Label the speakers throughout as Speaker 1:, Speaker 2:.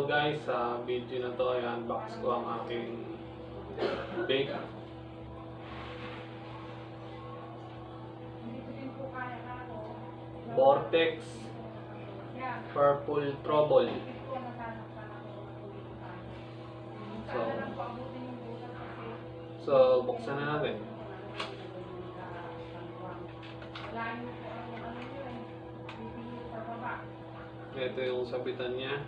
Speaker 1: Hello guys, sa video na to ay unbox ko ang aking bake. Vortex Purple Trouble. So buksan na natin. Ito yung sabitan niya.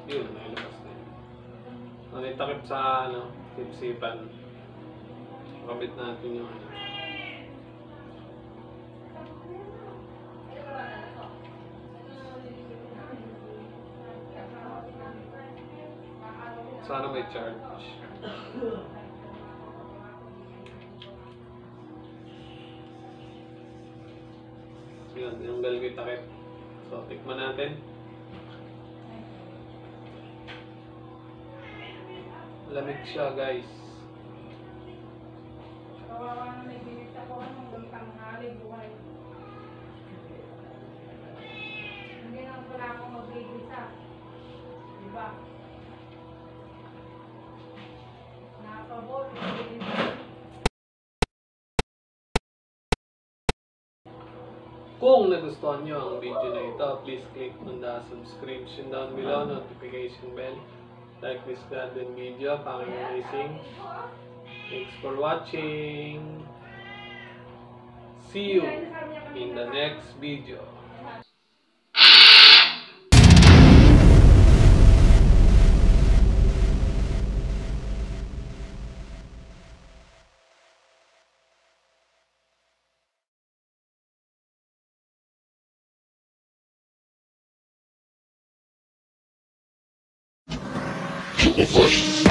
Speaker 1: Yun, nailabas na yun. Ano yung takip sa sipsipan. Kabit natin yung sana may charge. Yun, tinanggal ko yung takip. So, tikman natin. Lamig siya, guys.
Speaker 2: Kawawa na may binita ko hanggang tanghali buhay. Hindi na pala ako mag-ibisa. Diba? Nakapabot, mag-ibisa.
Speaker 1: Kung nagustuhan nyo ang video na ito, please click on the subscription down below, notification bell. Like this garden video, pang-amazing. Thanks for watching. See you in the next video.
Speaker 3: Push.